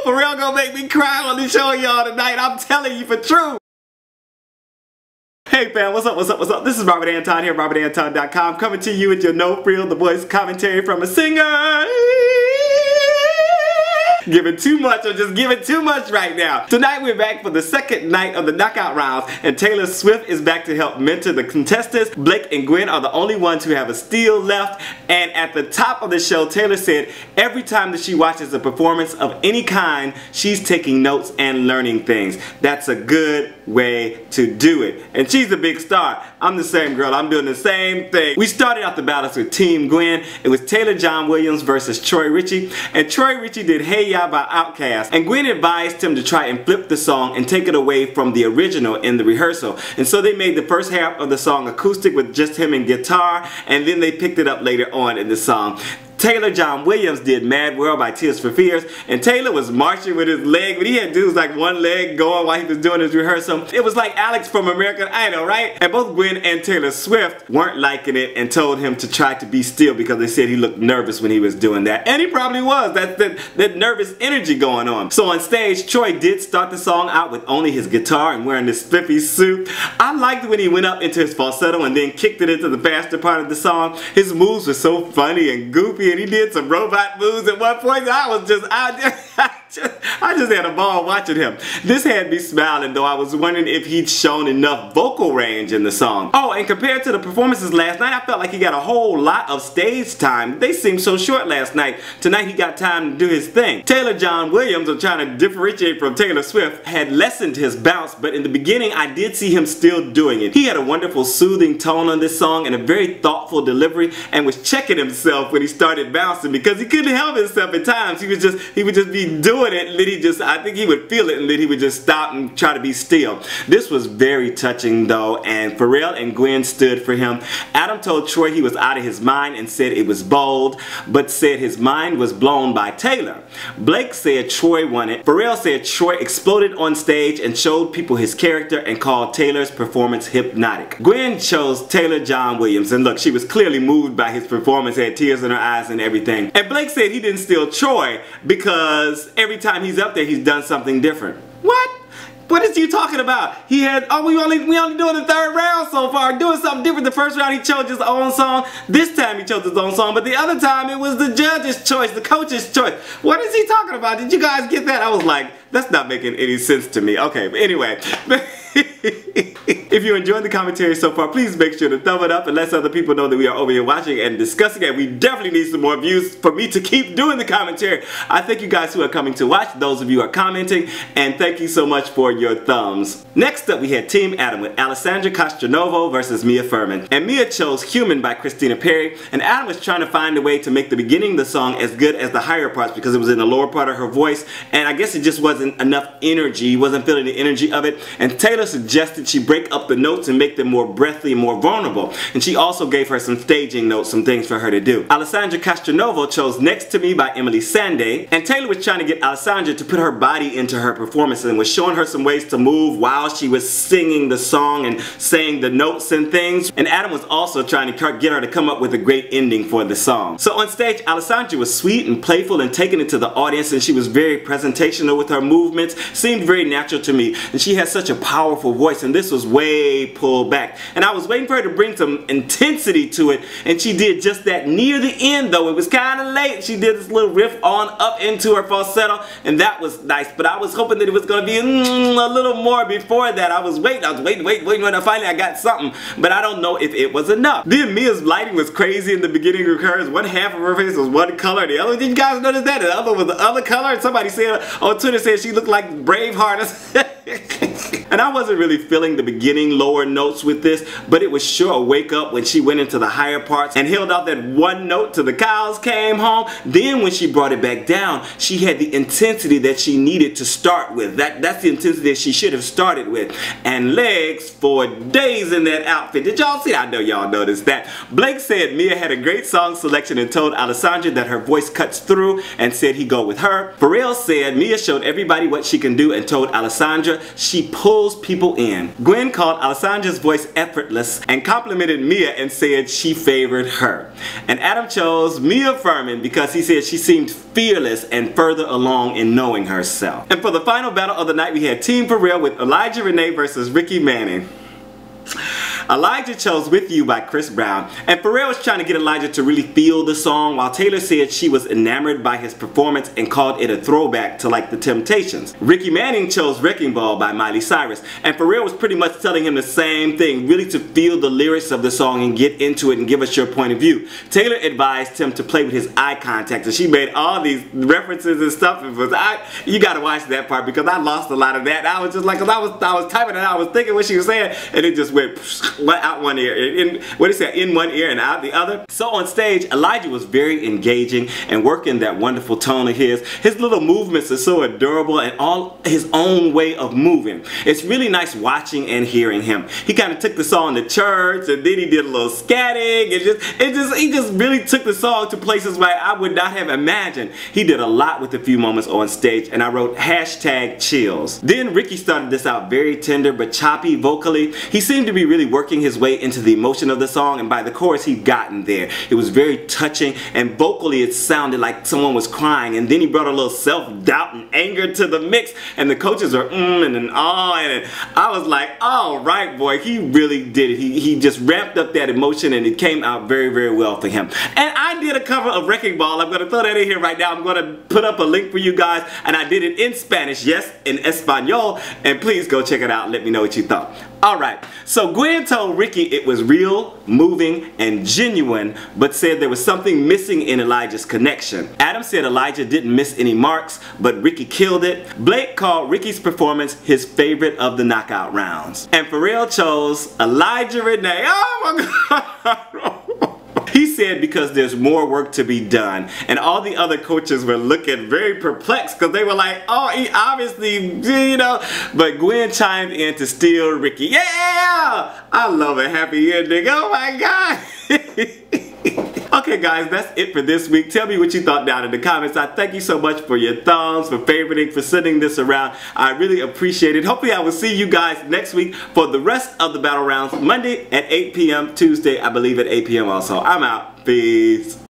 Pharrell gonna make me cry on the show y'all tonight. I'm telling you for true. Hey fam, what's up, what's up, what's up? This is Robert Anton here, robertantonnyc, coming to you with your no frill, the voice commentary from a singer. Giving too much, or just giving too much right now. Tonight we're back for the second night of the knockout rounds, and Taylor Swift is back to help mentor the contestants. Blake and Gwen are the only ones who have a steal left, and at the top of the show, Taylor said every time that she watches a performance of any kind, she's taking notes and learning things. That's a good way to do it. And she's a big star. I'm the same girl, I'm doing the same thing. We started out the battles with Team Gwen. It was Taylor John Williams versus Troy Ritchie, and Troy Ritchie did Hey Ya by Outkast, and Gwen advised him to try and flip the song and take it away from the original in the rehearsal. And so they made the first half of the song acoustic with just him and guitar, and then they picked it up later on in the song. Taylor John Williams did Mad World by Tears for Fears, and Taylor was marching with his leg, but he had dudes like one leg going while he was doing his rehearsal. It was like Alex from American Idol, right? And both Gwen and Taylor Swift weren't liking it and told him to try to be still because they said he looked nervous when he was doing that. And he probably was. That's that nervous energy going on. So on stage, Troy did start the song out with only his guitar and wearing this spiffy suit. I liked when he went up into his falsetto and then kicked it into the faster part of the song. His moves were so funny and goofy, and he did some robot moves at one point. I just had a ball watching him. This had me smiling, though I was wondering if he'd shown enough vocal range in the song. Oh, and compared to the performances last night, I felt like he got a whole lot of stage time. They seemed so short last night. Tonight he got time to do his thing. Taylor John Williams, I'm trying to differentiate from Taylor Swift, had lessened his bounce, but in the beginning I did see him still doing it. He had a wonderful soothing tone on this song and a very thoughtful delivery, and was checking himself when he started bouncing because he couldn't help himself at times. He would just be doing it, and then I think he would feel it, and then he would just stop and try to be still. This was very touching though, and Pharrell and Gwen stood for him. Adam told Troy he was out of his mind and said it was bold, but said his mind was blown by Taylor. Blake said Troy won it. Pharrell said Troy exploded on stage and showed people his character and called Taylor's performance hypnotic. Gwen chose Taylor John Williams, and look, she was clearly moved by his performance, had tears in her eyes and everything. And Blake said he didn't steal Troy because every time he's up there he's done something different. What? What is you talking about? He had, oh, we only doing the third round so far, doing something different. The first round he chose his own song. This time he chose his own song, but the other time it was the judge's choice, the coach's choice. What is he talking about? Did you guys get that? I was like, that's not making any sense to me. Okay, but anyway. If you enjoyed the commentary so far, please make sure to thumb it up and let other people know that we are over here watching and discussing it. We definitely need some more views for me to keep doing the commentary. I thank you guys who are coming to watch, those of you who are commenting, and thank you so much for your thumbs. Next up we had TeamAdam with Alessandra Castronovo versus Mia Pfirrman. And Mia chose Human by Christina Perri, and Adam was trying to find a way to make the beginning of the song as good as the higher parts because it was in the lower part of her voice, and I guess it just wasn't enough energy. He wasn't feeling the energy of it, and Taylor suggested she break up the notes and make them more breathy and more vulnerable, and she also gave her some staging notes, some things for her to do. Alessandra Castronovo chose Next to Me by Emeli Sande, and Taylor was trying to get Alessandra to put her body into her performance and was showing her some ways to move while she was singing the song and saying the notes and things, and Adam was also trying to get her to come up with a great ending for the song. So on stage, Alessandra was sweet and playful and taken into the audience, and she was very presentational with her movements, seemed very natural to me, and she had such a powerful voice, and this was way pulled back. And I was waiting for her to bring some intensity to it, and she did just that near the end though. It was kind of late. She did this little riff on up into her falsetto, and that was nice, but I was hoping that it was going to be a little more before that. I was waiting, and finally I got something, but I don't know if it was enough. Then Mia's lighting was crazy in the beginning of hers. One half of her face was one color, the other, did you guys notice that? The other was the other color, and somebody said on Twitter said she looked like Braveheart. And I wasn't really feeling the beginning lower notes with this, but it was sure a wake up when she went into the higher parts and held out that one note till the cows came home. Then when she brought it back down, she had the intensity that she needed to start with. That's the intensity that she should have started with. And legs for days in that outfit. Did y'all see? I know y'all noticed that. Blake said Mia had a great song selection and told Alessandra that her voice cuts through and said he'd go with her. Pharrell said Mia showed everybody what she can do and told Alessandra she pulled pulls people in. Gwen called Alessandra's voice effortless and complimented Mia and said she favored her. And Adam chose Mia Pfirrman because he said she seemed fearless and further along in knowing herself. And for the final battle of the night, we had TeamPharrell with Elyjuh Rene versus Ritchie Manning. Elyjuh chose With You by Chris Brown, and Pharrell was trying to get Elyjuh to really feel the song, while Taylor said she was enamored by his performance and called it a throwback to like the Temptations. Ritchie Manning chose Wrecking Ball by Miley Cyrus, and Pharrell was pretty much telling him the same thing, really to feel the lyrics of the song and get into it and give us your point of view. Taylor advised him to play with his eye contact, and she made all these references and stuff. You gotta watch that part because I lost a lot of that. I was just like, cause I was typing and I was thinking what she was saying, and it just went out one ear, in one ear and out the other. So on stage, Elyjuh was very engaging and working that wonderful tone of his. His little movements are so adorable and all his own way of moving. It's really nice watching and hearing him. He kind of took the song to church, and then he did a little scatting, and he just really took the song to places where I would not have imagined. He did a lot with a few moments on stage, and I wrote #chills. Then Ricky started this out very tender but choppy vocally. He seemed to be really working his way into the emotion of the song, and by the chorus he'd gotten there. It was very touching, and vocally it sounded like someone was crying, and then he brought a little self-doubt and anger to the mix, and the coaches are and ah, and I was like, all right, boy, he really did it. He just ramped up that emotion, and it came out very, very well for him. And I did a cover of Wrecking Ball. I'm going to throw that in here right now. I'm going to put up a link for you guys, and I did it in Spanish, yes, in Espanol, and please go check it out and let me know what you thought. Alright, so Gwen told Ricky it was real, moving, and genuine, but said there was something missing in Elyjuh's connection. Adam said Elyjuh didn't miss any marks, but Ricky killed it. Blake called Ricky's performance his favorite of the knockout rounds. And Pharrell chose Elyjuh Rene. Oh my God! He said because there's more work to be done, and all the other coaches were looking very perplexed because they were like, oh, he obviously, you know, but Gwen chimed in to steal Ricky. Yeah! I love a happy ending. Oh my God! Okay guys, that's it for this week. Tell me what you thought down in the comments. I thank you so much for your thumbs, for favoriting, for sending this around. I really appreciate it. Hopefully I will see you guys next week for the rest of the battle rounds. Monday at 8 p.m. Tuesday, I believe at 8 p.m. also. I'm out. Peace.